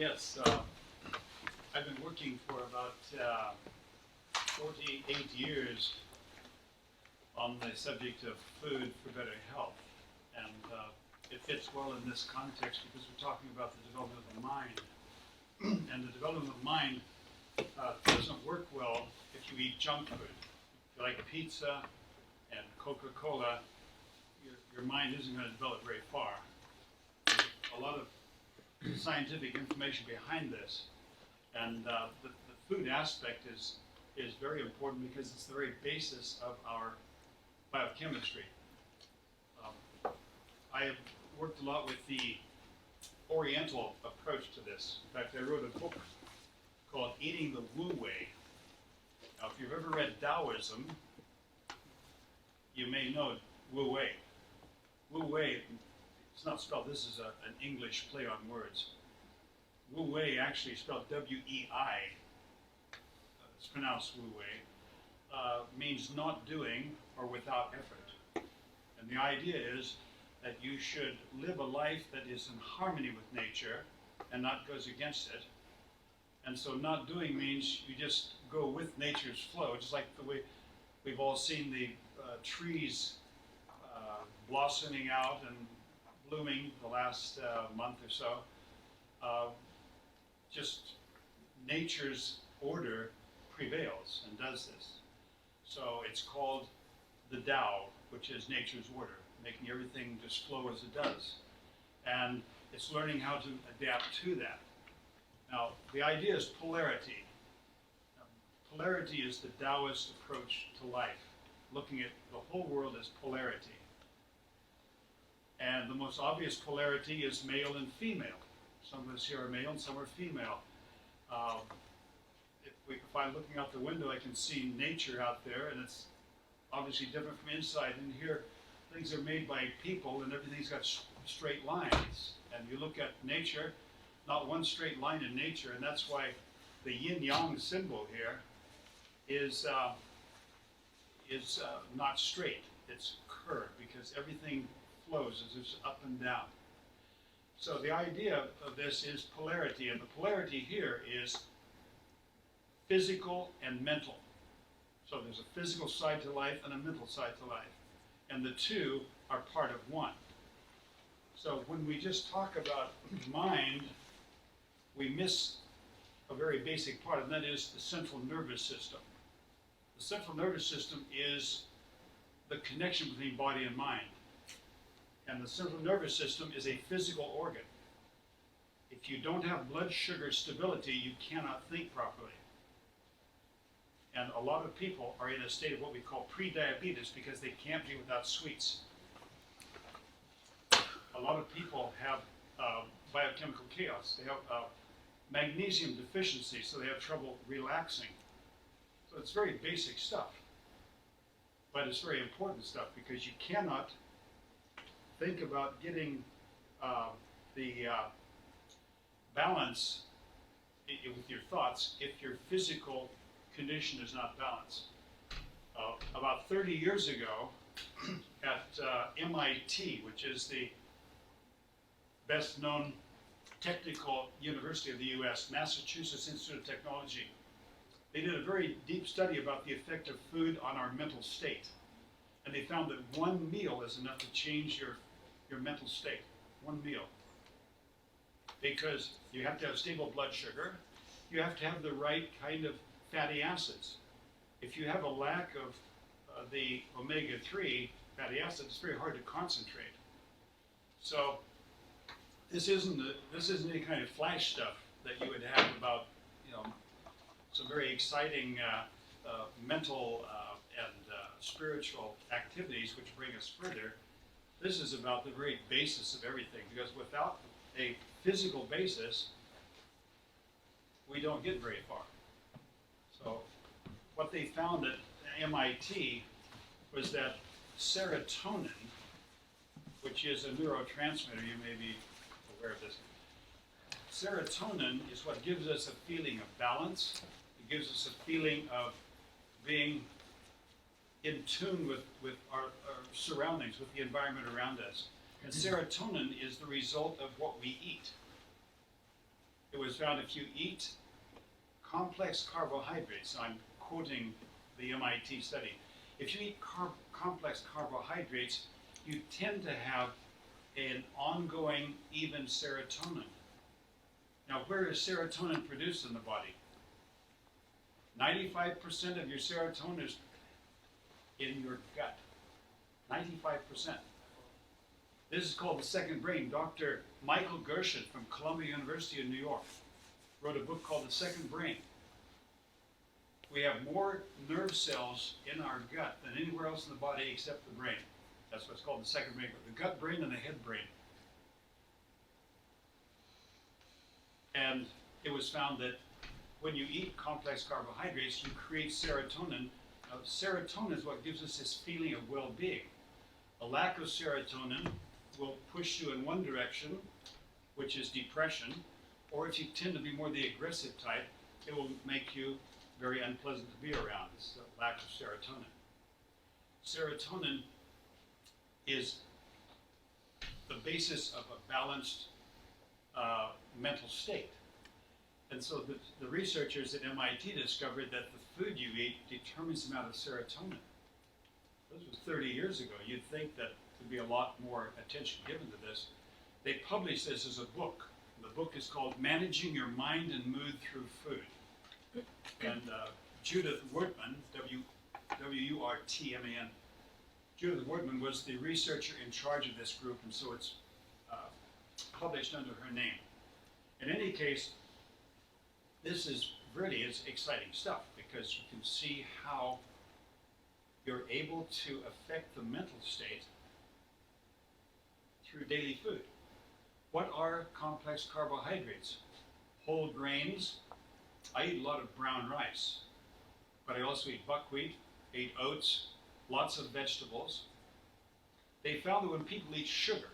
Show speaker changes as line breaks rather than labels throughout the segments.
Yes, I've been working for about 48 years on the subject of food for better health. And it fits well in this context because we're talking about the development of the mind. And the development of the mind doesn't work well if you eat junk food. If you like pizza and Coca-Cola, your mind isn't going to develop very far. There's a lot of scientific information behind this, and the food aspect is very important because it's the very basis of our biochemistry. I have worked a lot with the Oriental approach to this. In fact, I wrote a book called Eating the Wu Wei. Now, if you've ever read Taoism, you may know Wu Wei. Wu Wei, it's not spelled, this is an English play on words. Wu Wei actually spelled W-E-I, it's pronounced Wu Wei, means not doing or without effort. And the idea is that you should live a life that is in harmony with nature and not goes against it. And so not doing means you just go with nature's flow, just like the way we've all seen the trees blossoming out and blooming the last month or so. Just nature's order prevails and does this. So it's called the Tao, which is nature's order, making everything just flow as it does. And it's learning how to adapt to that. Now, the idea is polarity. Polarity is the Taoist approach to life, looking at the whole world as polarity. And the most obvious polarity is male and female. Some of us here are male and some are female. If I'm looking out the window, I can see nature out there, and it's obviously different from inside. And here, things are made by people, and everything's got straight lines. And you look at nature, not one straight line in nature, and that's why the yin-yang symbol here is not straight. It's curved because everything flows as it's up and down. So the idea of this is polarity, and the polarity here is physical and mental. So there's a physical side to life and a mental side to life, and the two are part of one. So when we just talk about mind, we miss a very basic part, and that is the central nervous system. The central nervous system is the connection between body and mind. And the central nervous system is a physical organ. If you don't have blood sugar stability, you cannot think properly. And a lot of people are in a state of what we call pre-diabetes because they can't be without sweets. A lot of people have biochemical chaos. They have magnesium deficiency, so they have trouble relaxing. So it's very basic stuff. But it's very important stuff because you cannot think about getting the balance with your thoughts if your physical condition is not balanced. About 30 years ago at MIT, which is the best known technical university of the US, Massachusetts Institute of Technology, they did a very deep study about the effect of food on our mental state. And they found that one meal is enough to change your mental state, one meal. Because you have to have stable blood sugar, you have to have the right kind of fatty acids. If you have a lack of the omega-3 fatty acids, it's very hard to concentrate. So this isn't any kind of flash stuff that you would have about, some very exciting mental and spiritual activities which bring us further. This is about the very basis of everything, because without a physical basis, we don't get very far. So what they found at MIT was that serotonin, which is a neurotransmitter, you may be aware of this. Serotonin is what gives us a feeling of balance. It gives us a feeling of being in tune with our surroundings, with the environment around us. And serotonin is the result of what we eat. it was found if you eat complex carbohydrates, I'm quoting the MIT study, if you eat complex carbohydrates, you tend to have an ongoing even serotonin. Now, where is serotonin produced in the body? 95% of your serotonin is in your gut. 95%. This is called the second brain. Dr. Michael Gershon from Columbia University in New York wrote a book called The Second Brain. We have more nerve cells in our gut than anywhere else in the body except the brain. That's what's called the second brain, the gut brain and the head brain. And it was found that when you eat complex carbohydrates, you create serotonin. Serotonin is what gives us this feeling of well-being. A lack of serotonin will push you in one direction, which is depression, or if you tend to be more the aggressive type, it will make you very unpleasant to be around. It's the lack of serotonin. Serotonin is the basis of a balanced mental state. And so the researchers at MIT discovered that the food you eat determines the amount of serotonin. This was 30 years ago. You'd think that there'd be a lot more attention given to this. They published this as a book. The book is called Managing Your Mind and Mood Through Food. And Judith Wortman, W-U-R-T-M-A-N, Judith Wortman was the researcher in charge of this group, and so it's published under her name. In any case, this is really exciting stuff because you can see how you're able to affect the mental state through daily food. What are complex carbohydrates? Whole grains. I eat a lot of brown rice, but I also eat buckwheat, ate oats, lots of vegetables. They found that when people eat sugar,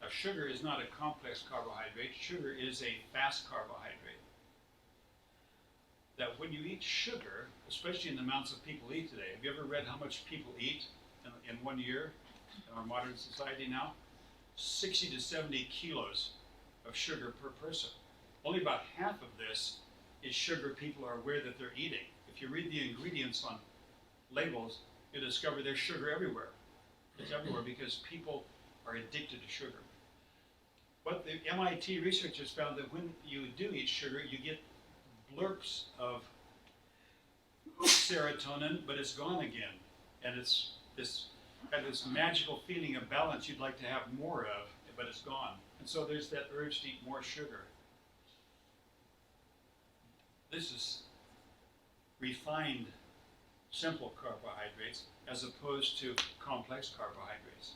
now sugar is not a complex carbohydrate, sugar is a fast carbohydrate. That when you eat sugar, especially in the amounts that people eat today, have you ever read how much people eat in 1 year in our modern society now? 60 to 70 kilos of sugar per person. Only about half of this is sugar people are aware that they're eating. If you read the ingredients on labels, you discover there's sugar everywhere. It's everywhere because people are addicted to sugar. But the MIT researchers found that when you do eat sugar, you get blurps of serotonin, but it's gone again. And it's this magical feeling of balance you'd like to have more of, but it's gone. And so there's that urge to eat more sugar. This is refined, simple carbohydrates as opposed to complex carbohydrates.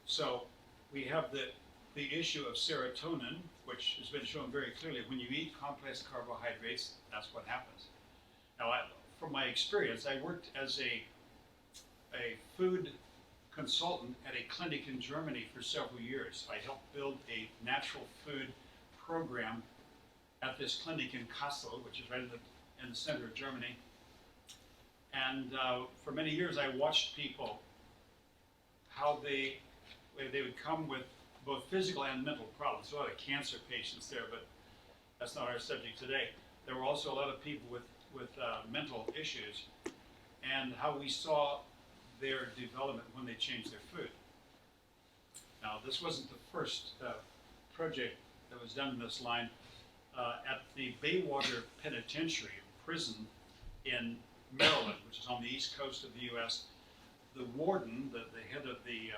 So we have the issue of serotonin, which has been shown very clearly. When you eat complex carbohydrates, that's what happens. Now, from my experience, I worked as a food consultant at a clinic in Germany for several years. I helped build a natural food program at this clinic in Kassel, which is right in the center of Germany. And for many years, I watched people, how they would come with both physical and mental problems. There's a lot of cancer patients there, but that's not our subject today. There were also a lot of people with mental issues, and how we saw their development when they changed their food. Now, this wasn't the first project that was done in this line. At the Baywater Penitentiary prison in Maryland, which is on the east coast of the U.S., the warden, the head of the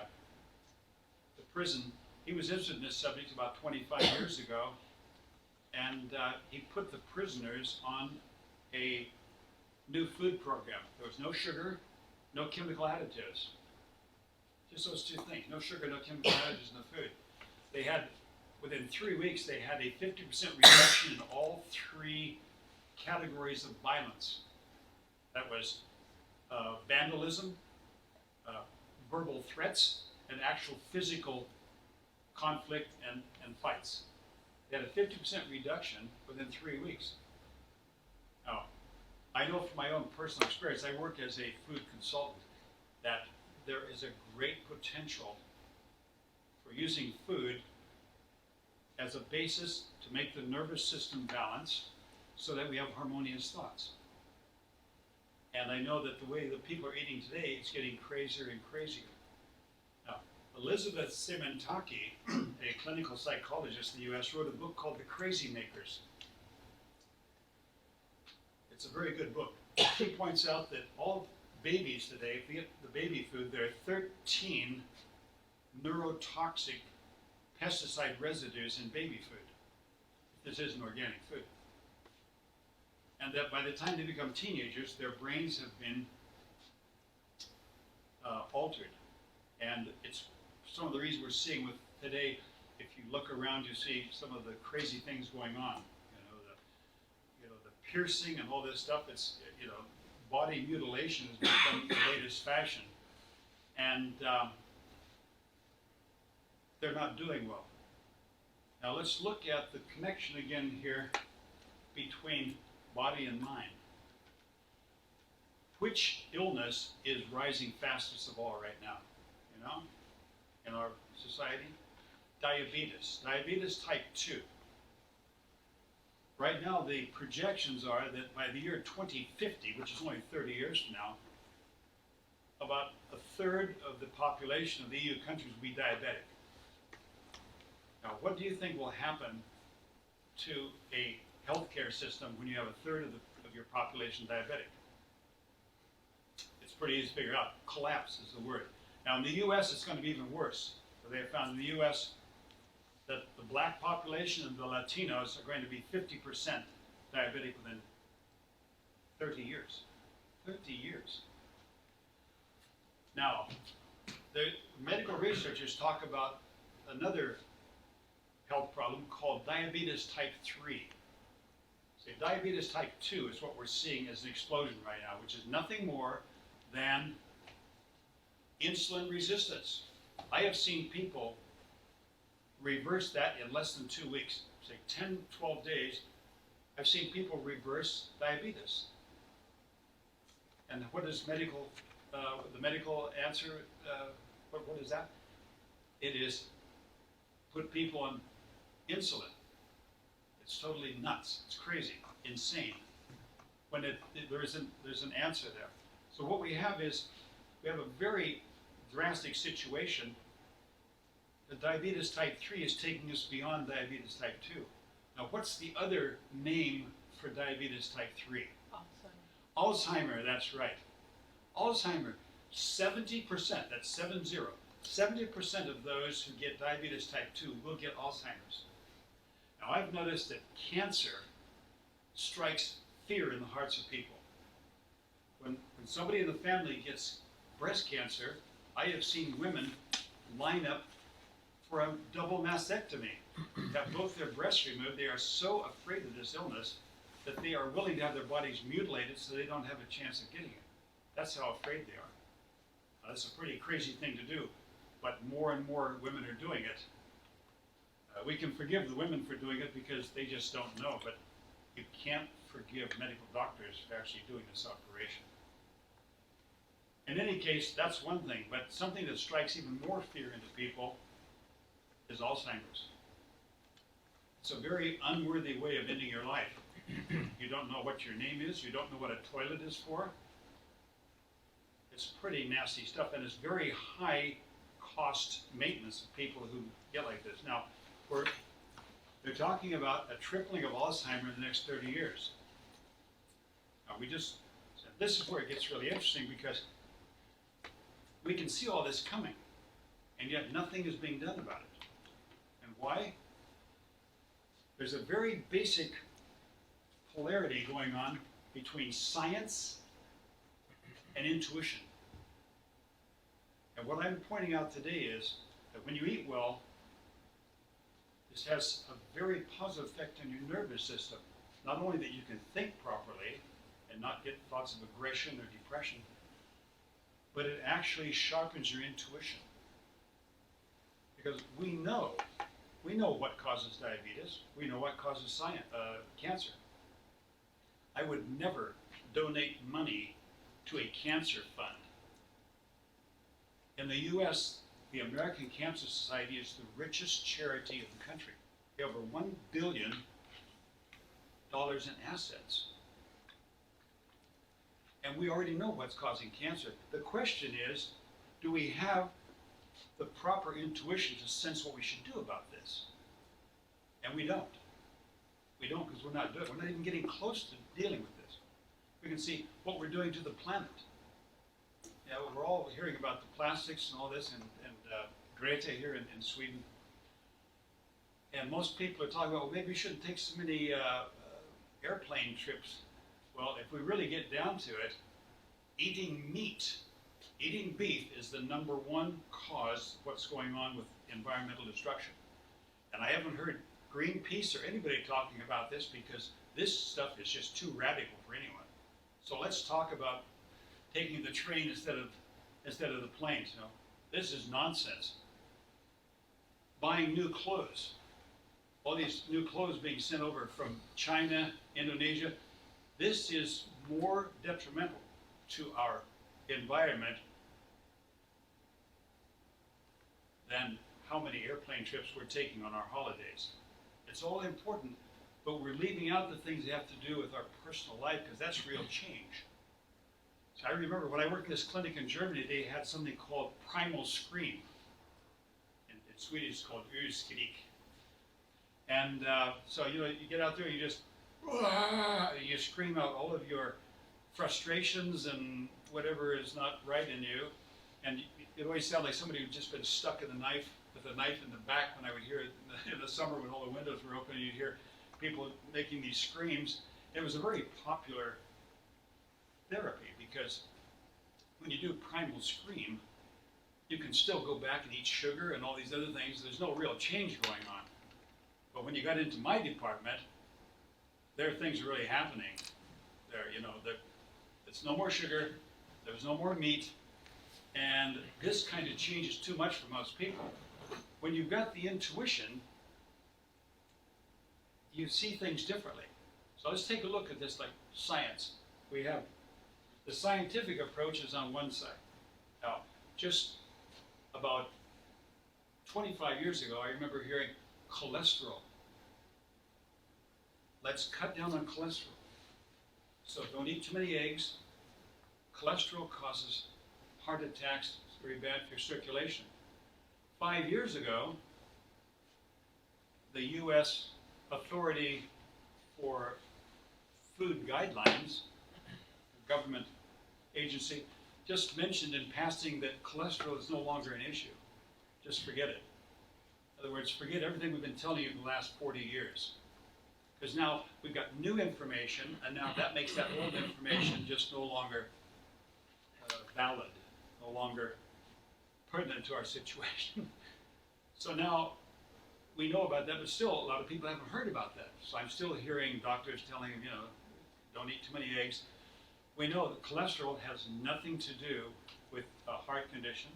prison, he was interested in this subject about 25 years ago, and he put the prisoners on a new food program. There was no sugar, no chemical additives. Just those two things, no sugar, no chemical additives in the food. They had, within 3 weeks, they had a 50% reduction in all three categories of violence. That was vandalism, verbal threats, and actual physical conflict and fights. They had a 50% reduction within 3 weeks. Now, I know from my own personal experience, I work as a food consultant, that there is a great potential for using food as a basis to make the nervous system balance so that we have harmonious thoughts. And I know that the way that people are eating today, it's getting crazier and crazier. Now, Elizabeth Simentaki, a clinical psychologist in the US, wrote a book called The Crazy Makers. It's a very good book. She points out that all babies today, if you get the baby food, there are 13 neurotoxic pesticide residues in baby food. This isn't organic food. And that by the time they become teenagers, their brains have been altered. And it's some of the reasons we're seeing with today, if you look around, you see some of the crazy things going on. The piercing and all this stuff, it's, body mutilation has become the latest fashion. And they're not doing well. Now let's look at the connection again here between body and mind. Which illness is rising fastest of all right now, in our society? Diabetes. Diabetes type 2. Right now, the projections are that by the year 2050, which is only 30 years from now, about a third of the population of the EU countries will be diabetic. Now, what do you think will happen to a healthcare system when you have a third of your population diabetic? It's pretty easy to figure out. Collapse is the word. Now, in the US, it's going to be even worse. So they have found in the US that the black population and the Latinos are going to be 50% diabetic within 30 years. 30 years. Now, the medical researchers talk about another health problem called diabetes type 3. So diabetes type 2 is what we're seeing as an explosion right now, which is nothing more than insulin resistance. I have seen people reverse that in less than 2 weeks, say 10, 12 days. I've seen people reverse diabetes. And what is the medical answer, what is that? It is put people on insulin. It's totally nuts. It's crazy, insane. When there's an answer there. So what we have is we have a very drastic situation. The diabetes type 3 is taking us beyond diabetes type 2. Now, what's the other name for diabetes type 3? Alzheimer, that's right. Alzheimer, 70%, that's 70% of those who get diabetes type 2 will get Alzheimer's. Now, I've noticed that cancer strikes fear in the hearts of people. When somebody in the family gets breast cancer, I have seen women line up for a double mastectomy, have both their breasts removed. They are so afraid of this illness that they are willing to have their bodies mutilated so they don't have a chance of getting it. That's how afraid they are. That's a pretty crazy thing to do, but more and more women are doing it. We can forgive the women for doing it because they just don't know, but you can't forgive medical doctors for actually doing this operation. In any case, that's one thing, but something that strikes even more fear into people is Alzheimer's. It's a very unworthy way of ending your life. You don't know what your name is, you don't know what a toilet is for. It's pretty nasty stuff, and it's very high cost maintenance of people who get like this. Now, they're talking about a tripling of Alzheimer's in the next 30 years. Now, this is where it gets really interesting because we can see all this coming, and yet nothing is being done about it. And why? There's a very basic polarity going on between science and intuition. And what I'm pointing out today is that when you eat well, this has a very positive effect on your nervous system. Not only that you can think properly and not get thoughts of aggression or depression, but it actually sharpens your intuition. Because we know what causes diabetes. We know what causes cancer. I would never donate money to a cancer fund. In the US, the American Cancer Society is the richest charity in the country. We have over $1 billion in assets. And we already know what's causing cancer. The question is, do we have the proper intuition to sense what we should do about this? And we don't. We don't because we're not doing it. We're not even getting close to dealing with this. We can see what we're doing to the planet. Yeah, we're all hearing about the plastics and all this, and Greta here in Sweden. And most people are talking about, well, maybe we shouldn't take so many airplane trips. Well, if we really get down to it, eating meat, eating beef is the #1 cause of what's going on with environmental destruction. And I haven't heard Greenpeace or anybody talking about this because this stuff is just too radical for anyone. So let's talk about taking the train instead of the planes. You know, this is nonsense. Buying new clothes. All these new clothes being sent over from China, Indonesia. This is more detrimental to our environment than how many airplane trips we're taking on our holidays. It's all important, but we're leaving out the things that have to do with our personal life because that's real change. So I remember when I worked in this clinic in Germany, they had something called primal scream. In Swedish it's called urskrik. And so, you know, you get out there, you just, you scream out all of your frustrations and whatever is not right in you. And it always sounded like somebody who'd just been stuck with a knife in the back when I would hear it in the summer when all the windows were open, you'd hear people making these screams. It was a very popular therapy because when you do primal scream, you can still go back and eat sugar and all these other things. There's no real change going on. But when you got into my department, there are things really happening. There, you know, it's no more sugar, there's no more meat, and this kind of change is too much for most people. When you've got the intuition, you see things differently. So let's take a look at this like science. We have the scientific approach is on one side. Now, just about 25 years ago, I remember hearing cholesterol. Let's cut down on cholesterol. So don't eat too many eggs. Cholesterol causes heart attacks. It's very bad for your circulation. 5 years ago, the U.S. Authority for Food Guidelines, government agency, just mentioned in passing that cholesterol is no longer an issue. Just forget it. In other words, forget everything we've been telling you in the last 40 years. Because now we've got new information, and now that makes that old information just no longer valid, no longer pertinent to our situation. So now we know about that, but still a lot of people haven't heard about that. So I'm still hearing doctors telling them, you know, don't eat too many eggs. We know that cholesterol has nothing to do with a heart condition,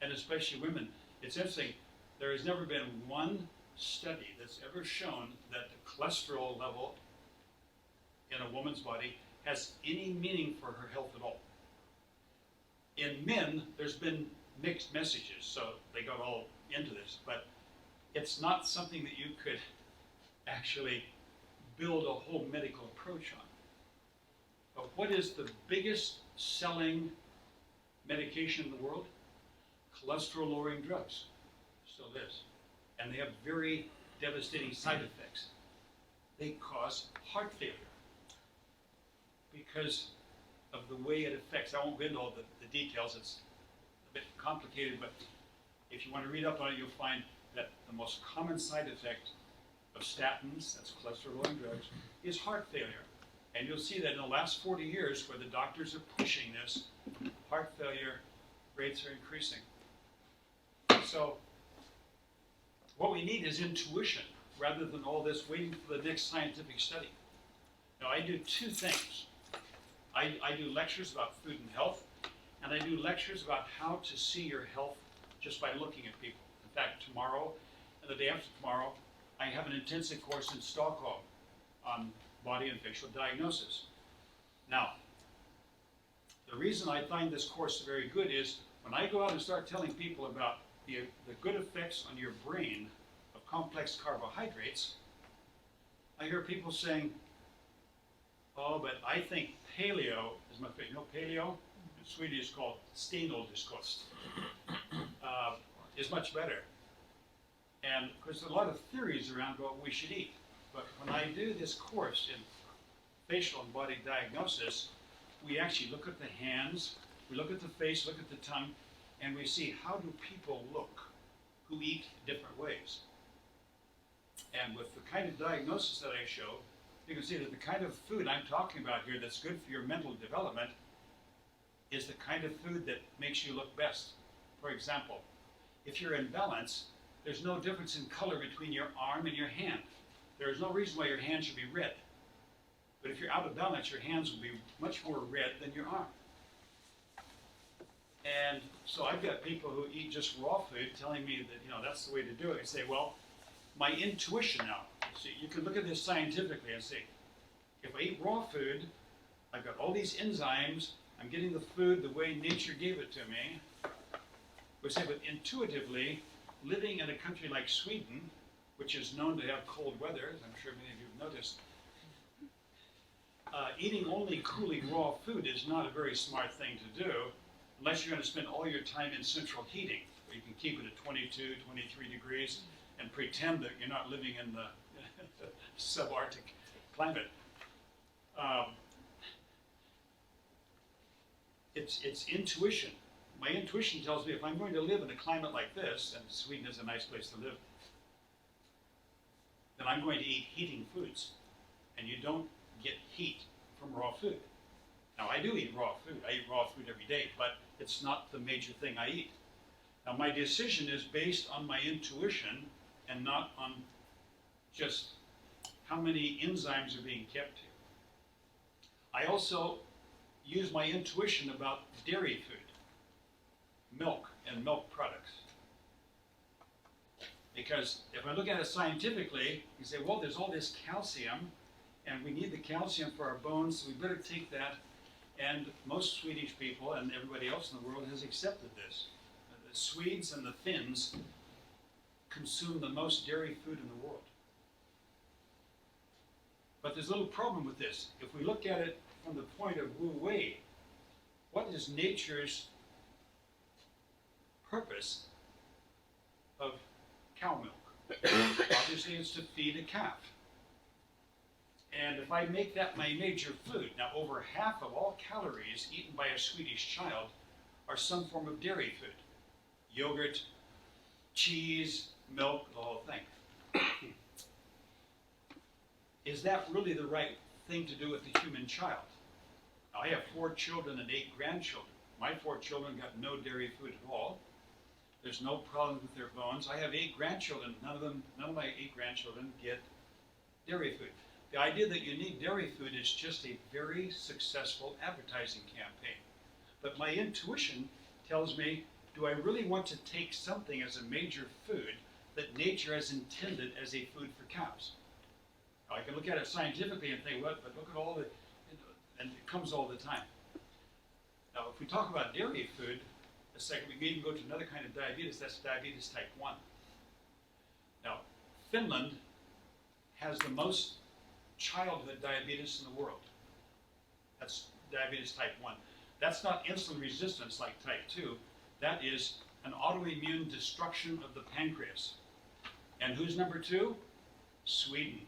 and especially women. It's interesting, there has never been one study that's ever shown that the cholesterol level in a woman's body has any meaning for her health at all. In men, there's been mixed messages, so they got all into this, but it's not something that you could actually build a whole medical approach on. But what is the biggest selling medication in the world? Cholesterol-lowering drugs. Still is. And they have very devastating side effects. They cause heart failure because of the way it affects. I won't get into all the details. It's a bit complicated, but if you want to read up on it, you'll find that the most common side effect of statins, that's cholesterol-lowering drugs, is heart failure. And you'll see that in the last 40 years, where the doctors are pushing this, heart failure rates are increasing. So what we need is intuition, rather than all this waiting for the next scientific study. Now, I do two things. I do lectures about food and health, and I do lectures about how to see your health just by looking at people. In fact, tomorrow and the day after tomorrow, I have an intensive course in Stockholm on body and facial diagnosis. Now, the reason I find this course very good is when I go out and start telling people about the good effects on your brain of complex carbohydrates, I hear people saying, oh, but I think paleo is my favorite. You know paleo? In Swedish it's called stenålderskost. Is much better. And of course, a lot of theories around what we should eat. But when I do this course in facial and body diagnosis, we actually look at the hands, we look at the face, look at the tongue, and we see how do people look who eat different ways. And with the kind of diagnosis that I show, you can see that the kind of food I'm talking about here that's good for your mental development is the kind of food that makes you look best. For example, if you're in balance, there's no difference in color between your arm and your hand. There is no reason why your hand should be red. But if you're out of balance, your hands will be much more red than your arm. And so I've got people who eat just raw food telling me that, that's the way to do it. I say, well, my intuition now, see, you can look at this scientifically and say, if I eat raw food, I've got all these enzymes, I'm getting the food the way nature gave it to me. We say, but intuitively, living in a country like Sweden, which is known to have cold weather, as I'm sure many of you have noticed, eating only cooling raw food is not a very smart thing to do, unless you're going to spend all your time in central heating, where you can keep it at 22, 23 degrees, and pretend that you're not living in the subarctic climate. It's intuition. My intuition tells me if I'm going to live in a climate like this, and Sweden is a nice place to live, then I'm going to eat heating foods. And you don't get heat from raw food. Now, I do eat raw food. I eat raw food every day, but it's not the major thing I eat. Now, my decision is based on my intuition and not on just how many enzymes are being kept here. I also use my intuition about dairy food, milk and milk products. Because if I look at it scientifically, you say, well, there's all this calcium, and we need the calcium for our bones, so we better take that. And most Swedish people and everybody else in the world has accepted this. The Swedes and the Finns consume the most dairy food in the world. But there's a little problem with this. If we look at it from the point of Wu Wei, what is nature's purpose of cow milk? Obviously, it's to feed a calf. And if I make that my major food, now over half of all calories eaten by a Swedish child are some form of dairy food. Yogurt, cheese, milk, the whole thing. Is that really the right thing to do with the human child? Now, I have 4 children and 8 grandchildren. My 4 children got no dairy food at all. There's no problem with their bones. I have 8 grandchildren. None of my 8 grandchildren get dairy food. The idea that you need dairy food is just a very successful advertising campaign. But my intuition tells me, do I really want to take something as a major food that nature has intended as a food for cows? Now, I can look at it scientifically and think, what? But look at all the, and it comes all the time. Now, if we talk about dairy food, a second, we may even go to another kind of diabetes, that's diabetes type 1. Now, Finland has the most childhood diabetes in the world. That's diabetes type 1. That's not insulin resistance like type 2. That is an autoimmune destruction of the pancreas. And who's number 2? Sweden,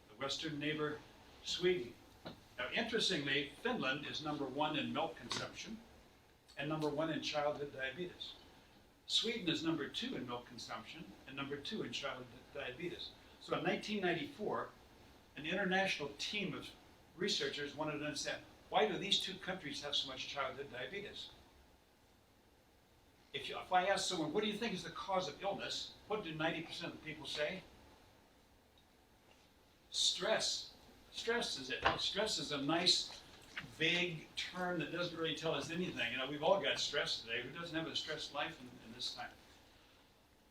the western neighbor, Sweden. Now, interestingly, Finland is number 1 in milk consumption and number 1 in childhood diabetes. Sweden is number 2 in milk consumption and number 2 in childhood diabetes. So in 1994, an international team of researchers wanted to understand, why do these 2 countries have so much childhood diabetes? If I ask someone, what do you think is the cause of illness? What do 90% of the people say? Stress. Stress is it. Now, stress is a nice, vague term that doesn't really tell us anything. We've all got stress today. Who doesn't have a stressed life in this time?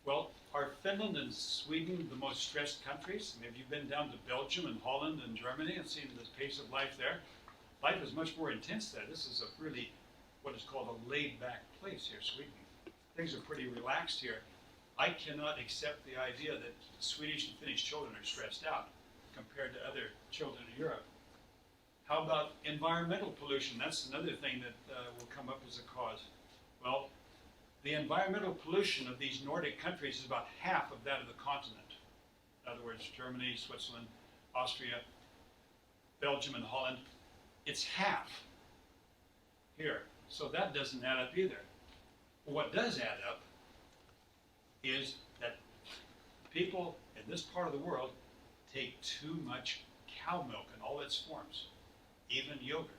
Well, are Finland and Sweden the most stressed countries? Maybe you've been down to Belgium and Holland and Germany and seen the pace of life there. Life is much more intense there. This is a really what is called a laid-back place here, Sweden. Things are pretty relaxed here. I cannot accept the idea that Swedish and Finnish children are stressed out compared to other children in Europe. How about environmental pollution? That's another thing that will come up as a cause. Well, the environmental pollution of these Nordic countries is about half of that of the continent. In other words, Germany, Switzerland, Austria, Belgium, and Holland. It's half here. So that doesn't add up either. What does add up is that people in this part of the world take too much cow milk in all its forms, even yogurt.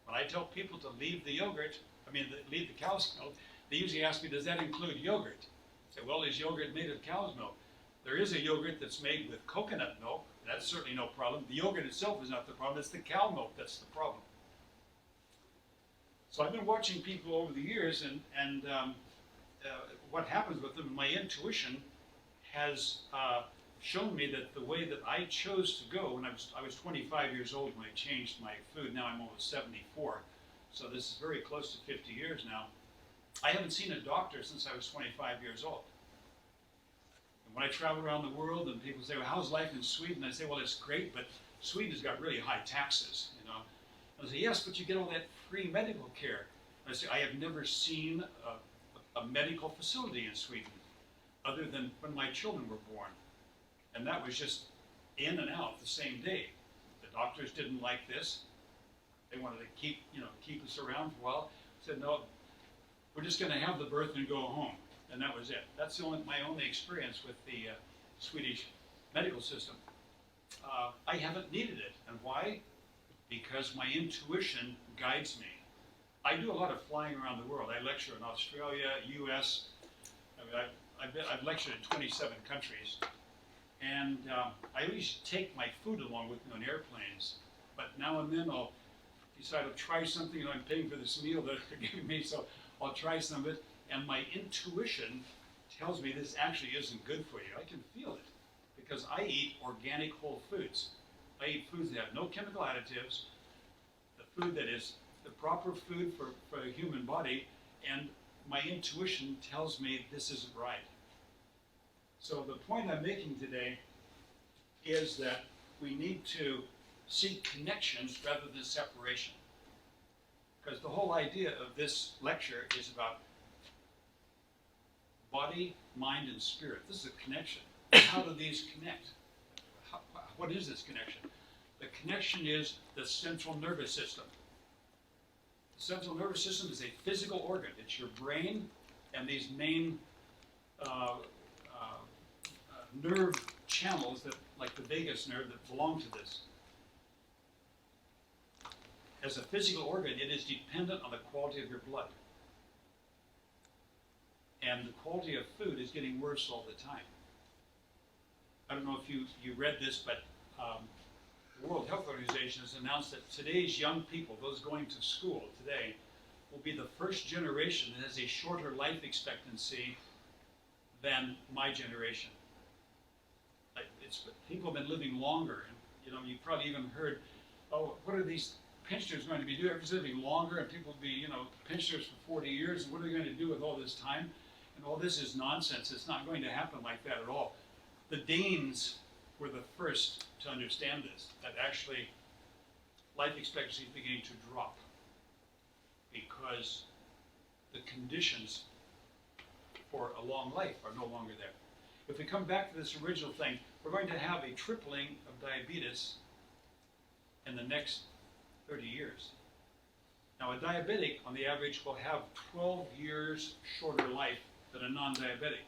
When I tell people to leave the yogurt, leave the cow's milk, they usually ask me, does that include yogurt? I say, well, is yogurt made of cow's milk? There is a yogurt that's made with coconut milk. That's certainly no problem. The yogurt itself is not the problem. It's the cow milk that's the problem. So I've been watching people over the years, and what happens with them, my intuition has shown me that the way that I chose to go when I was 25 years old when I changed my food. Now I'm almost 74, so this is very close to 50 years now. I haven't seen a doctor since I was 25 years old. And when I travel around the world and people say, well, how's life in Sweden? I say, well, it's great, but Sweden's got really high taxes, you know. I say, yes, but you get all that free medical care. And I say, I have never seen a medical facility in Sweden other than when my children were born. And that was just in and out the same day. The doctors didn't like this. They wanted to keep us around for a while. I said, no, we're just going to have the birth and go home. And that was it. That's my only experience with the Swedish medical system. I haven't needed it. And why? Because my intuition guides me. I do a lot of flying around the world. I lecture in Australia, US. I've lectured in 27 countries. And I always take my food along with me on airplanes. But now and then I'll decide to try something, and I'm paying for this meal that they're giving me, so I'll try some of it. And my intuition tells me this actually isn't good for you. I can feel it because I eat organic whole foods. I eat foods that have no chemical additives, the food that is the proper food for the human body, and my intuition tells me this isn't right. So the point I'm making today is that we need to seek connections rather than separation. Because the whole idea of this lecture is about body, mind, and spirit. This is a connection. How do these connect? What is this connection? The connection is the central nervous system. The central nervous system is a physical organ. It's your brain and these main nerve channels that, like the vagus nerve, that belong to this. As a physical organ, it is dependent on the quality of your blood. And the quality of food is getting worse all the time. I don't know if you read this, but the World Health Organization has announced that today's young people, those going to school today, will be the first generation that has a shorter life expectancy than my generation. People have been living longer. And, you've probably even heard, oh, what are these pensioners going to be doing? Everybody's living longer, and people will be, pensioners for 40 years, and what are they going to do with all this time? And all this is nonsense. It's not going to happen like that at all. The Danes were the first to understand this, that actually life expectancy is beginning to drop because the conditions for a long life are no longer there. If we come back to this original thing, we're going to have a tripling of diabetes in the next 30 years. Now, a diabetic, on the average, will have 12 years shorter life than a non-diabetic.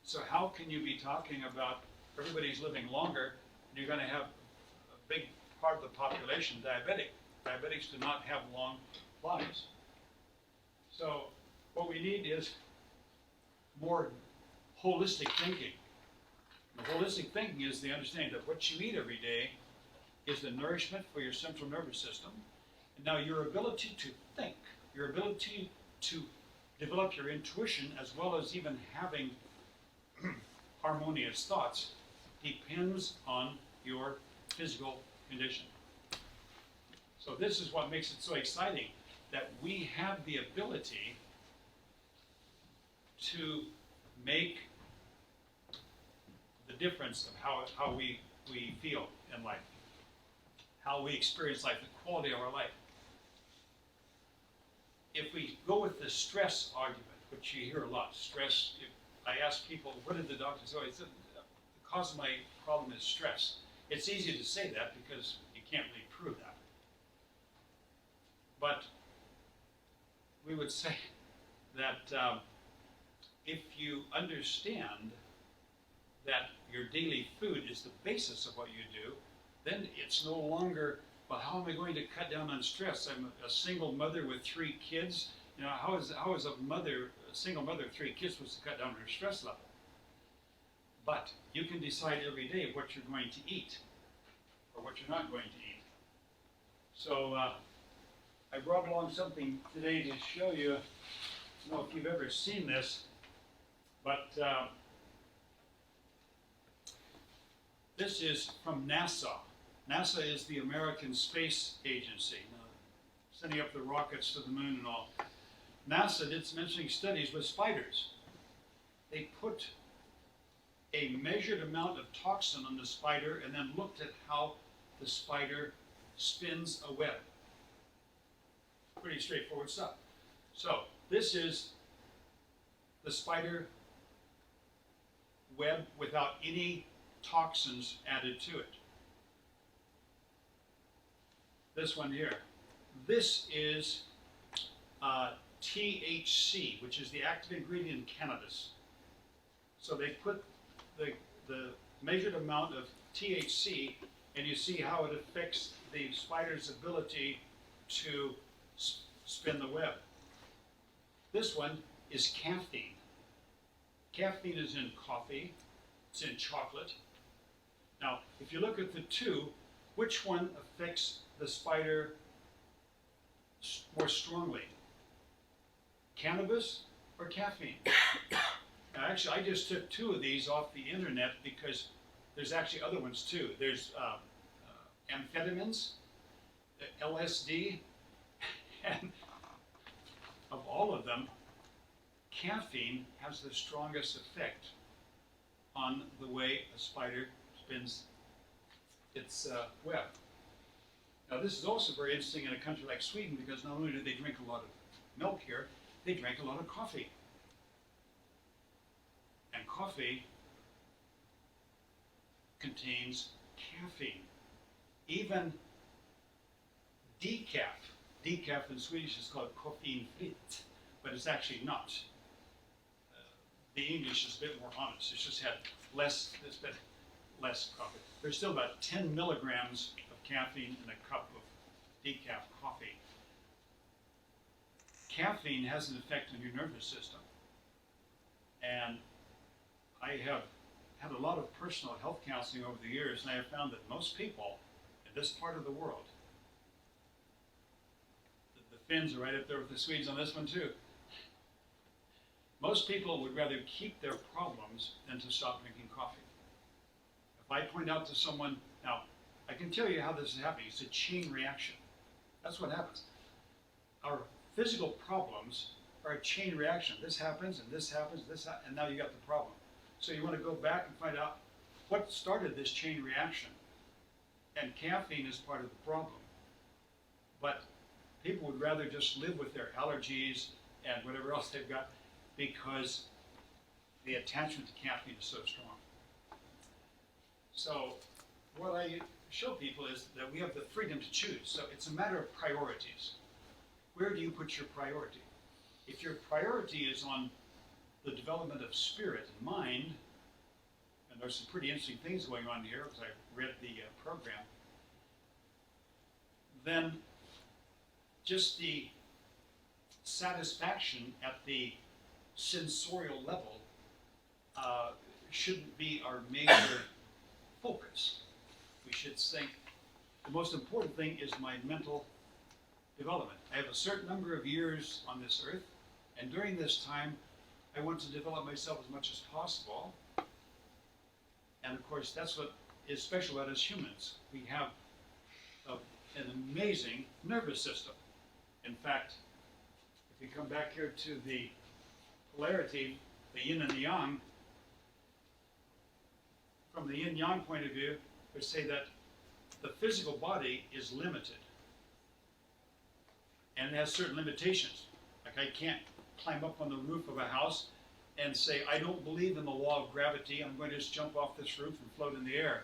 So how can you be talking about everybody's living longer, and you're going to have a big part of the population diabetic? Diabetics do not have long lives. So what we need is more holistic thinking. The holistic thinking is the understanding that what you eat every day is the nourishment for your central nervous system. And now your ability to think, your ability to develop your intuition, as well as even having harmonious thoughts, depends on your physical condition. So this is what makes it so exciting, that we have the ability to make difference of how we feel in life, how we experience life, the quality of our life. If we go with the stress argument, which you hear a lot, stress, if I ask people, what did the doctor say? He said, the cause of my problem is stress. It's easy to say that because you can't really prove that. But we would say that if you understand that your daily food is the basis of what you do, then it's no longer, well, how am I going to cut down on stress? I'm a single mother with 3 kids. You know, how is a single mother of 3 kids supposed to cut down her stress level? But you can decide every day what you're going to eat or what you're not going to eat. So I brought along something today to show you. I don't know if you've ever seen this, but this is from NASA. NASA is the American Space Agency, sending up the rockets to the moon and all. NASA did some interesting studies with spiders. They put a measured amount of toxin on the spider and then looked at how the spider spins a web. Pretty straightforward stuff. So this is the spider web without any toxins added to it. This one here. This is THC, which is the active ingredient in cannabis. So they put the measured amount of THC, and you see how it affects the spider's ability to spin the web. This one is caffeine. Caffeine is in coffee, it's in chocolate. Now, if you look at the two, which one affects the spider more strongly? Cannabis or caffeine? Now, actually, I just took 2 of these off the internet because there's actually other ones too. There's amphetamines, LSD, and of all of them, caffeine has the strongest effect on the way a spider spins its web. Now, this is also very interesting in a country like Sweden because not only do they drink a lot of milk here, they drink a lot of coffee. And coffee contains caffeine. Even decaf. Decaf in Swedish is called koffeinfritt, but it's actually not. The English is a bit more honest. It's just had less coffee. There's still about 10 milligrams of caffeine in a cup of decaf coffee. Caffeine has an effect on your nervous system. And I have had a lot of personal health counseling over the years, and I have found that most people in this part of the world, the Finns are right up there with the Swedes on this one too. Most people would rather keep their problems than to stop drinking coffee. If I point out to someone, now, I can tell you how this is happening. It's a chain reaction. That's what happens. Our physical problems are a chain reaction. This happens, and this happens, and now you got the problem. So you want to go back and find out what started this chain reaction. And caffeine is part of the problem. But people would rather just live with their allergies and whatever else they've got because the attachment to caffeine is so strong. So what I show people is that we have the freedom to choose. So it's a matter of priorities. Where do you put your priority? If your priority is on the development of spirit and mind, and there's some pretty interesting things going on here as I read the program, then just the satisfaction at the sensorial level shouldn't be our major focus. We should think the most important thing is my mental development. I have a certain number of years on this earth, and during this time, I want to develop myself as much as possible. And of course, that's what is special about us humans. We have an amazing nervous system. In fact, if you come back here to the polarity, the yin and the yang, from the yin-yang point of view, would say that the physical body is limited and it has certain limitations. Like I can't climb up on the roof of a house and say, I don't believe in the law of gravity, I'm going to just jump off this roof and float in the air.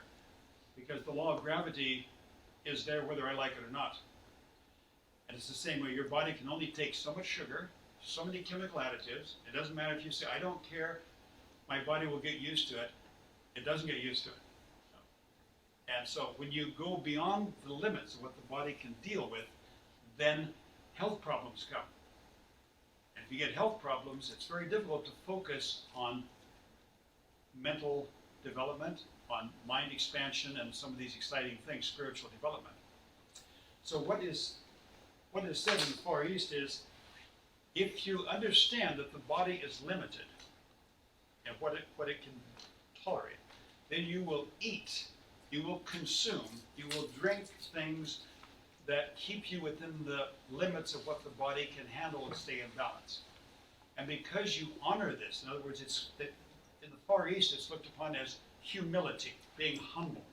Because the law of gravity is there whether I like it or not. And it's the same way, your body can only take so much sugar, so many chemical additives. It doesn't matter if you say, I don't care, my body will get used to it. It doesn't get used to it. And so when you go beyond the limits of what the body can deal with, then health problems come. And if you get health problems, it's very difficult to focus on mental development, on mind expansion, and some of these exciting things, spiritual development. So what is said in the Far East is, if you understand that the body is limited and what it can tolerate, then you will eat, you will consume, you will drink things that keep you within the limits of what the body can handle and stay in balance. And because you honor this, in other words, in the Far East, it's looked upon as humility, being humble.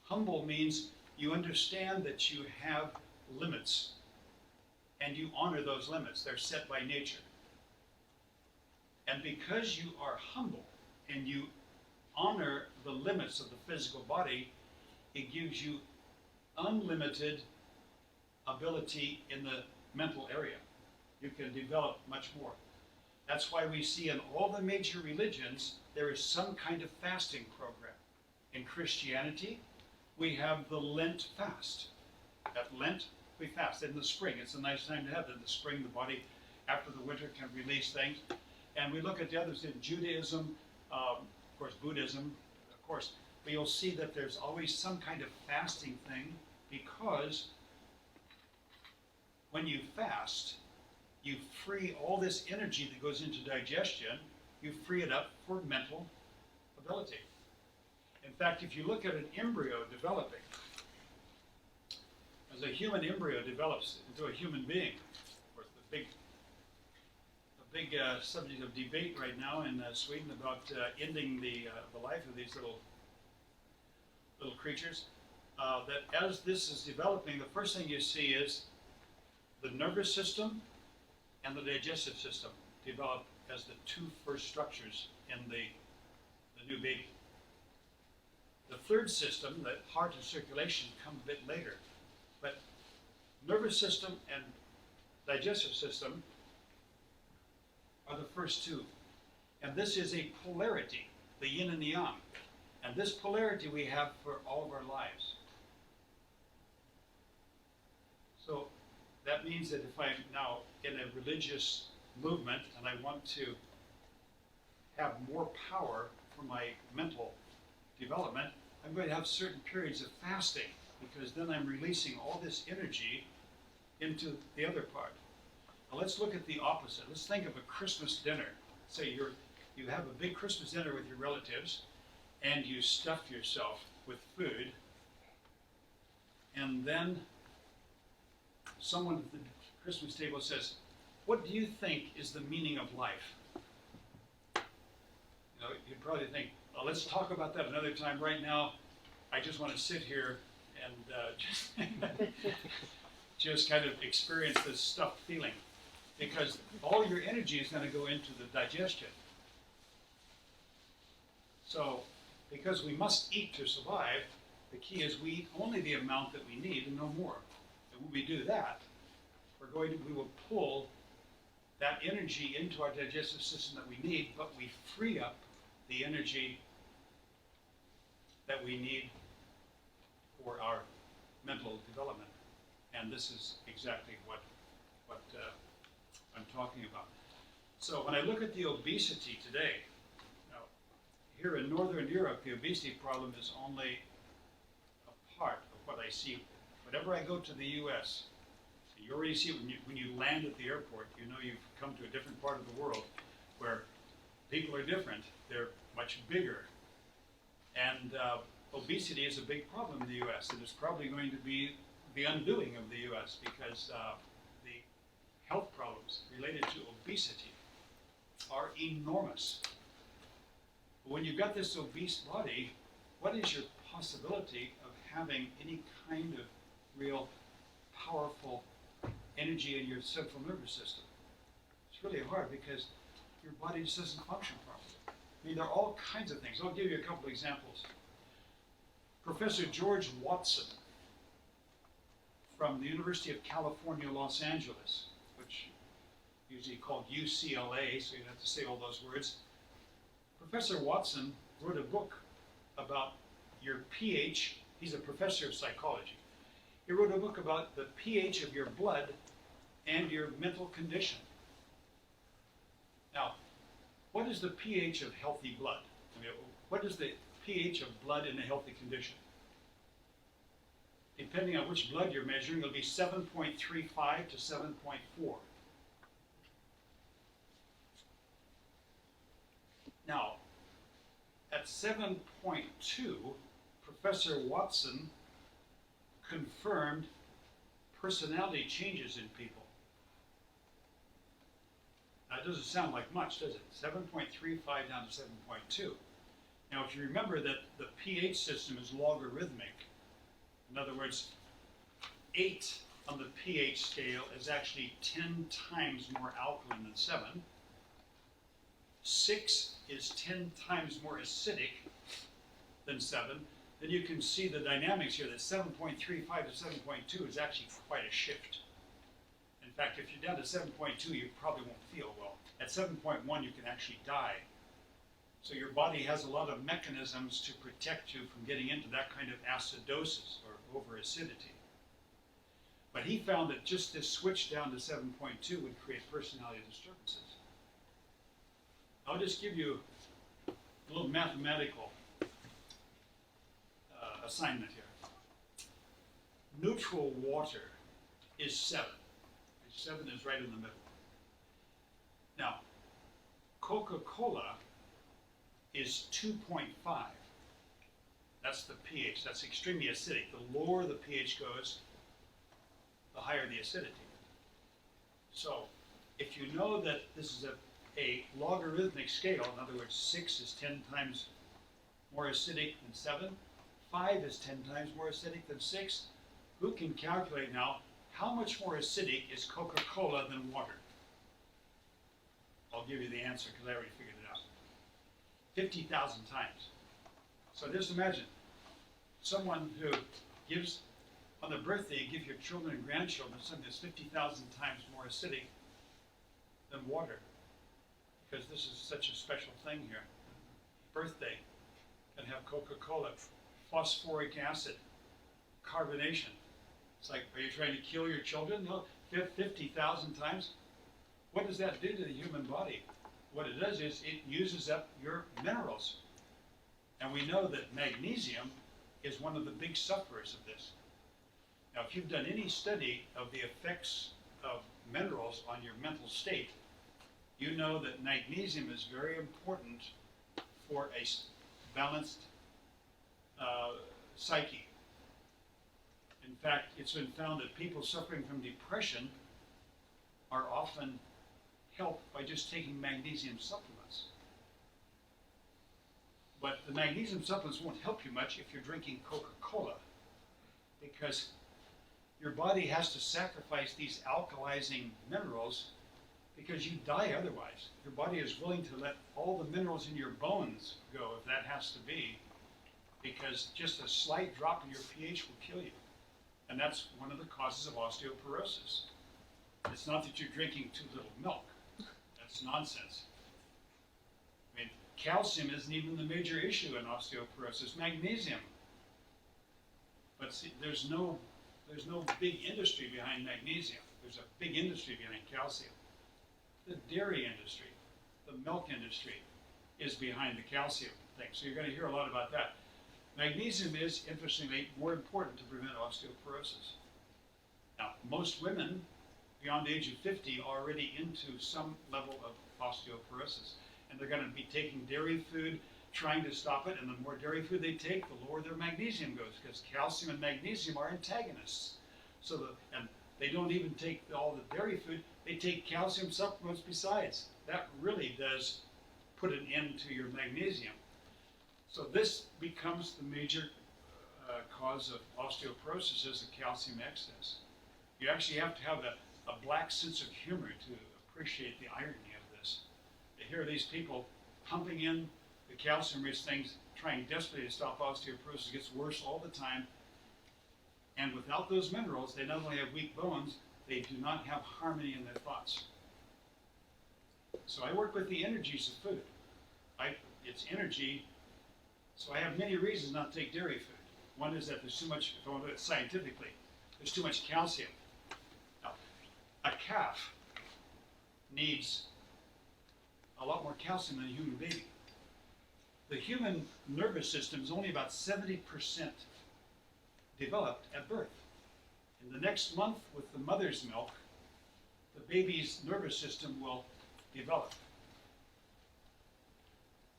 Humble means you understand that you have limits and you honor those limits. They're set by nature. And because you are humble and you honor the limits of the physical body, it gives you unlimited ability in the mental area. You can develop much more. That's why we see in all the major religions, there is some kind of fasting program. In Christianity, we have the Lent fast. At Lent, we fast in the spring. It's a nice time to have it. In the spring, the body, after the winter, can release things. And we look at the others in Judaism, of course, Buddhism, of course, but you'll see that there's always some kind of fasting thing, because when you fast, you free all this energy that goes into digestion, you free it up for mental ability. In fact, if you look at an embryo developing, as a human embryo develops into a human being, of course, the big subject of debate right now in Sweden about ending the life of these little creatures, that as this is developing, the first thing you see is the nervous system and the digestive system develop as the two first structures in the new baby. The third system, the heart and circulation, come a bit later. But nervous system and digestive system are the first two. And this is a polarity, the yin and the yang. And this polarity we have for all of our lives. So that means that if I'm now in a religious movement and I want to have more power for my mental development, I'm going to have certain periods of fasting, because then I'm releasing all this energy into the other part. Now let's look at the opposite. Let's think of a Christmas dinner. Say you have a big Christmas dinner with your relatives and you stuff yourself with food, and then someone at the Christmas table says, what do you think is the meaning of life? You know, you'd probably think, well, let's talk about that another time. Right now, I just want to sit here and just kind of experience this stuffed feeling, because all your energy is going to go into the digestion. So, because we must eat to survive, the key is we eat only the amount that we need and no more. And when we do that, we will pull that energy into our digestive system that we need, but we free up the energy that we need for our mental development. And this is exactly what I'm talking about. So when I look at the obesity today, now, here in Northern Europe, the obesity problem is only a part of what I see. Whenever I go to the US, you already see when you land at the airport, you know you've come to a different part of the world where people are different. They're much bigger. And obesity is a big problem in the US, and it's probably going to be the undoing of the US, because the health problems related to obesity are enormous. But when you've got this obese body, what is your possibility of having any kind of real powerful energy in your central nervous system? It's really hard because your body just doesn't function properly. I mean, there are all kinds of things. I'll give you a couple of examples. Professor George Watson from the University of California, Los Angeles, which usually called UCLA, so you have to say all those words. Professor Watson wrote a book about your pH. He's a professor of psychology. He wrote a book about the pH of your blood and your mental condition. Now, what is the pH of healthy blood? I mean, what is the pH of blood in a healthy condition? Depending on which blood you're measuring, it'll be 7.35 to 7.4. Now, at 7.2, Professor Watson confirmed personality changes in people. Now, it doesn't sound like much, does it? 7.35 down to 7.2. Now, if you remember that the pH system is logarithmic, in other words, 8 on the pH scale is actually 10 times more alkaline than 7. 6 is 10 times more acidic than 7. Then you can see the dynamics here that 7.35 to 7.2 is actually quite a shift. In fact, if you're down to 7.2, you probably won't feel well. At 7.1, you can actually die. So your body has a lot of mechanisms to protect you from getting into that kind of acidosis or over-acidity. But he found that just this switch down to 7.2 would create personality disturbances. I'll just give you a little mathematical assignment here. Neutral water is 7. 7 is right in the middle. Now, Coca-Cola is 2.5. That's the pH. That's extremely acidic. The lower the pH goes, the higher the acidity. So, if you know that this is a logarithmic scale, in other words, 6 is 10 times more acidic than 7, 5 is 10 times more acidic than 6, who can calculate now how much more acidic is Coca-Cola than water? I'll give you the answer because I already figured it out. 50,000 times. So just imagine someone who gives, on their birthday, you give your children and grandchildren something that's 50,000 times more acidic than water. Because this is such a special thing here. Birthday can have Coca-Cola, phosphoric acid, carbonation. It's like, are you trying to kill your children? No, 50,000 times. What does that do to the human body? What it does is it uses up your minerals. And we know that magnesium is one of the big sufferers of this. Now, if you've done any study of the effects of minerals on your mental state, you know that magnesium is very important for a balanced psyche. In fact, it's been found that people suffering from depression are often helped by just taking magnesium supplements. But the magnesium supplements won't help you much if you're drinking Coca-Cola, because your body has to sacrifice these alkalizing minerals because you die otherwise. Your body is willing to let all the minerals in your bones go, if that has to be, because just a slight drop in your pH will kill you. And that's one of the causes of osteoporosis. It's not that you're drinking too little milk. That's nonsense. I mean, calcium isn't even the major issue in osteoporosis. Magnesium. But see, there's no big industry behind magnesium. There's a big industry behind calcium. The dairy industry, the milk industry is behind the calcium thing. So you're going to hear a lot about that. Magnesium is, interestingly, more important to prevent osteoporosis. Now, most women beyond the age of 50 are already into some level of osteoporosis. And they're going to be taking dairy food, trying to stop it. And the more dairy food they take, the lower their magnesium goes, because calcium and magnesium are antagonists. And they don't even take all the dairy food, they take calcium supplements besides. That really does put an end to your magnesium. So this becomes the major cause of osteoporosis is the calcium excess. You actually have to have a black sense of humor to appreciate the irony of this. Here are these people pumping in the calcium-rich things, trying desperately to stop osteoporosis. It gets worse all the time. And without those minerals, they not only have weak bones, they do not have harmony in their thoughts. So I work with the energies of food. It's energy, so I have many reasons not to take dairy food. One is that there's too much, if I want to do it scientifically, there's too much calcium. Now, a calf needs a lot more calcium than a human baby. The human nervous system is only about 70% developed at birth. In the next month with the mother's milk, the baby's nervous system will develop.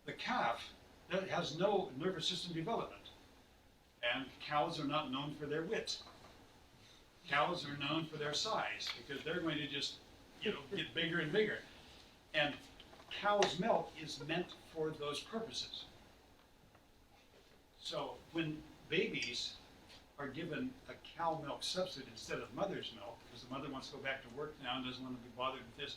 The calf has no nervous system development. And cows are not known for their wit. Cows are known for their size because they're going to just, get bigger and bigger. And cow's milk is meant for those purposes. So when babies are given a cow milk substitute instead of mother's milk, because the mother wants to go back to work now and doesn't want to be bothered with this,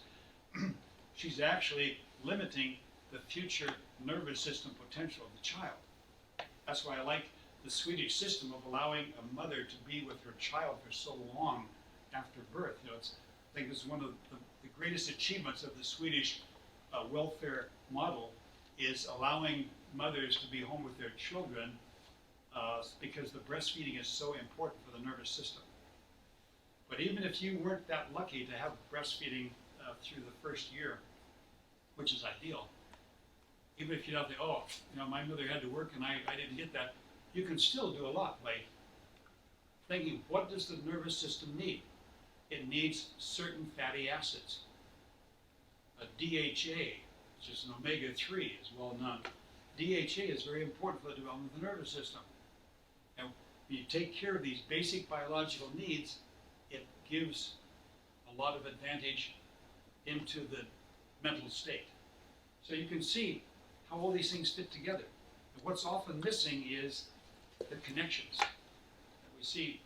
she's actually limiting the future nervous system potential of the child. That's why I like the Swedish system of allowing a mother to be with her child for so long after birth. I think it's one of the greatest achievements of the Swedish welfare model is allowing mothers to be home with their children because the breastfeeding is so important for the nervous system. But even if you weren't that lucky to have breastfeeding through the first year, which is ideal, even if you don't think, my mother had to work and I didn't get that, you can still do a lot by thinking, what does the nervous system need? It needs certain fatty acids. A DHA, which is an omega-3, is well known. DHA is very important for the development of the nervous system. And when you take care of these basic biological needs, it gives a lot of advantage into the mental state. So you can see how all these things fit together. And what's often missing is the connections. We see,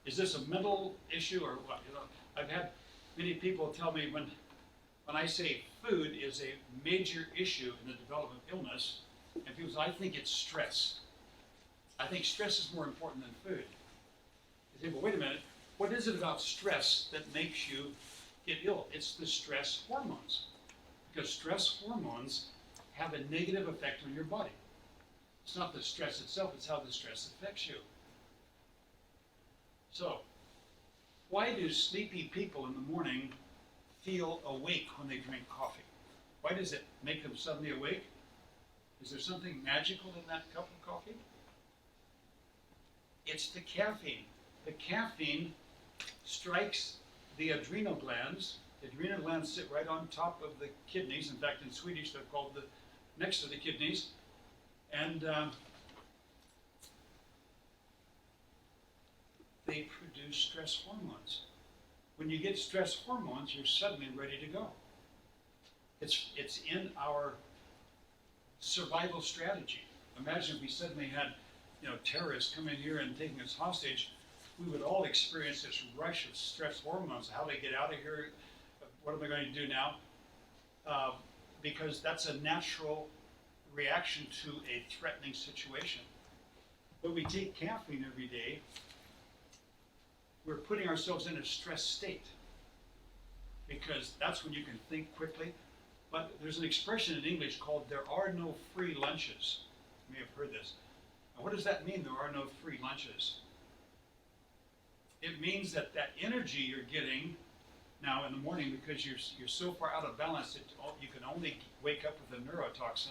is this a mental issue or what? I've had many people tell me when I say food is a major issue in the development of illness, and people say, I think it's stress. I think stress is more important than food. You say, well, wait a minute, what is it about stress that makes you get ill? It's the stress hormones. Because stress hormones have a negative effect on your body. It's not the stress itself, it's how the stress affects you. So, why do sleepy people in the morning feel awake when they drink coffee? Why does it make them suddenly awake? Is there something magical in that cup of coffee? It's the caffeine. The caffeine strikes the adrenal glands. The adrenal glands sit right on top of the kidneys. In fact, in Swedish, they're called next to the kidneys. And they produce stress hormones. When you get stress hormones, you're suddenly ready to go. It's in our survival strategy. Imagine if we suddenly had, terrorists come in here and taking us hostage. We would all experience this rush of stress hormones. How do I get out of here? What am I going to do now? Because that's a natural reaction to a threatening situation. When we take caffeine every day, we're putting ourselves in a stress state because that's when you can think quickly. But there's an expression in English called there are no free lunches. You may have heard this. Now, what does that mean, there are no free lunches? It means that energy you're getting now in the morning, because you're so far out of balance that you can only wake up with a neurotoxin.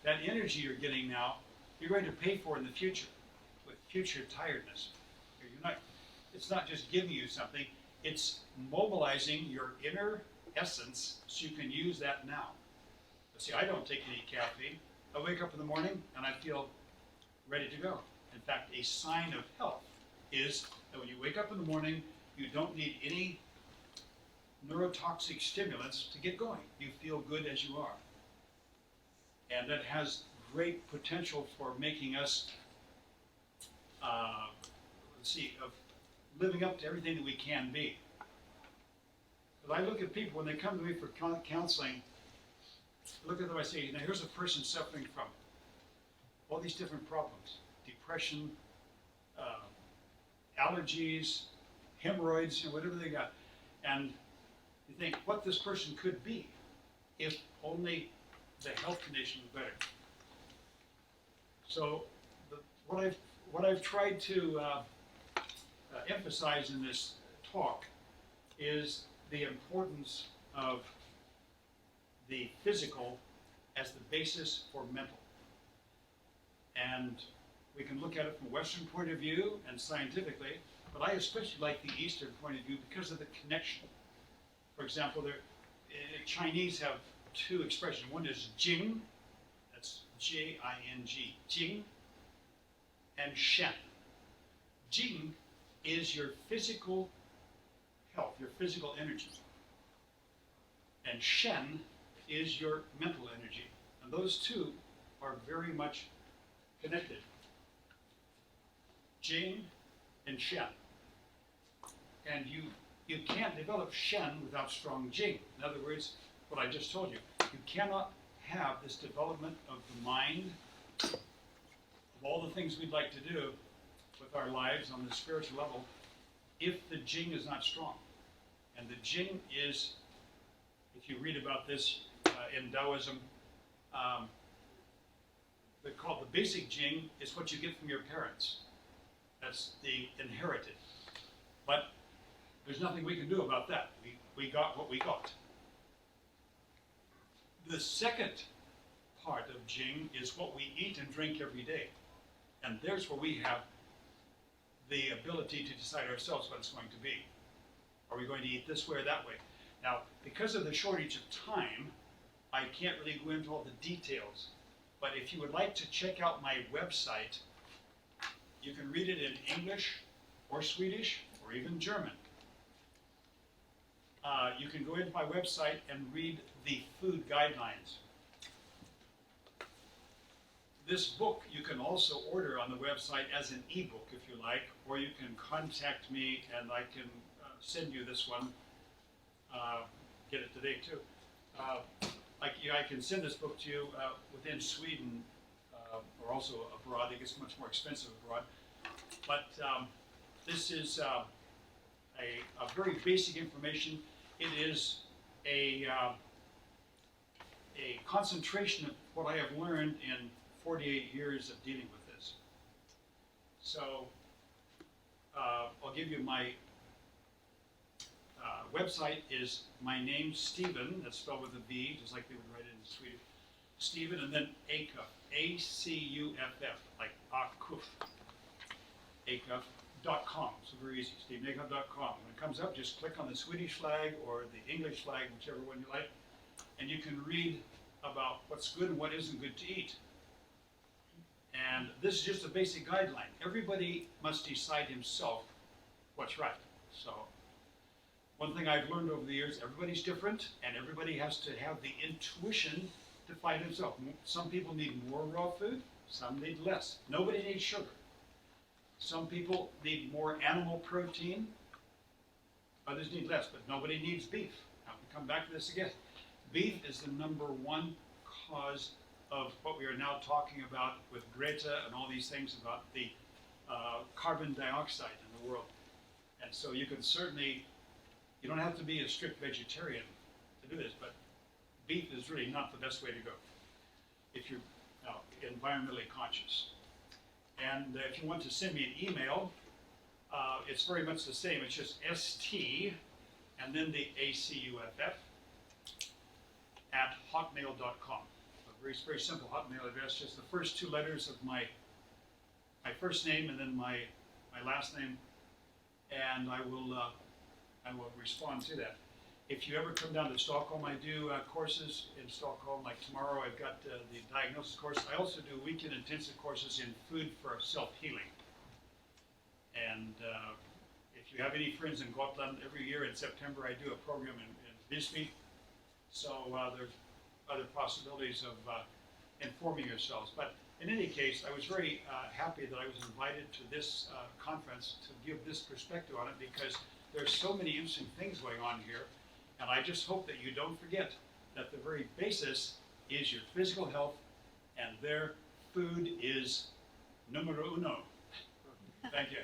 That energy you're getting now, you're going to pay for in the future with future tiredness. It's not just giving you something, it's mobilizing your inner essence so you can use that now. But see, I don't take any caffeine. I wake up in the morning and I feel ready to go. In fact, a sign of health is that when you wake up in the morning, you don't need any neurotoxic stimulants to get going. You feel good as you are. and that has great potential for making us, of living up to everything that we can be. But I look at people, when they come to me for counseling, look at them, I say, now here's a person suffering from all these different problems: depression, allergies, hemorrhoids, whatever they got. And you think what this person could be if only the health condition was better. So what I've tried to emphasize in this talk is the importance of the physical as the basis for mental. And we can look at it from a Western point of view and scientifically, but I especially like the Eastern point of view because of the connection. For example, Chinese have two expressions. One is Jing, that's J-I-N-G, Jing, and Shen. Jing is your physical health, your physical energy. And Shen is your mental energy. And those two are very much connected. Jing and Shen. And you can't develop Shen without strong Jing. In other words, what I just told you, you cannot have this development of the mind, of all the things we'd like to do with our lives on the spiritual level, if the Jing is not strong. And the Jing is, if you read about this in Taoism, they call it the basic Jing is what you get from your parents. That's the inherited. But there's nothing we can do about that. We got what we got. The second part of Jing is what we eat and drink every day. And there's where we have the ability to decide ourselves what it's going to be. Are we going to eat this way or that way? Now, because of the shortage of time, I can't really go into all the details. But if you would like to check out my website, you can read it in English or Swedish or even German. You can go into my website and read the food guidelines. This book you can also order on the website as an ebook if you like, or you can contact me and I can send you this one. Get it today too. I can send this book to you within Sweden or also abroad. It gets much more expensive abroad. But this is a very basic information. It is a concentration of what I have learned in 48 years of dealing with this. So I'll give you my website is my name, Stephen, that's spelled with a V, just like they would write it in Swedish. Stephen, and then Acuff, A-C-U-F-F, like Akuff, Acuff.com. So very easy, StephenAcuff.com. When it comes up, just click on the Swedish flag or the English flag, whichever one you like, and you can read about what's good and what isn't good to eat. And this is just a basic guideline. Everybody must decide himself what's right. So one thing I've learned over the years, everybody's different, and everybody has to have the intuition to find himself. Some people need more raw food, some need less. Nobody needs sugar. Some people need more animal protein, others need less, but nobody needs beef. Now, we come back to this again. Beef is the #1 cause of what we are now talking about with Greta and all these things about the carbon dioxide in the world. And so you can certainly, you don't have to be a strict vegetarian to do this, but beef is really not the best way to go if you're environmentally conscious. And if you want to send me an email, it's very much the same. It's just ST and then the ACUFF at hotmail.com. A very, very simple Hotmail address, just the first 2 letters of my first name and then my last name, and I will respond to that. If you ever come down to Stockholm, I do courses in Stockholm. Like tomorrow, I've got the diagnosis course. I also do weekend intensive courses in food for self-healing. And if you have any friends in Gotland, every year in September, I do a program in Visby. So there's other possibilities of informing yourselves. But in any case, I was very happy that I was invited to this conference to give this perspective on it, because there's so many interesting things going on here. And I just hope that you don't forget that the very basis is your physical health, and their food is numero uno. Thank you.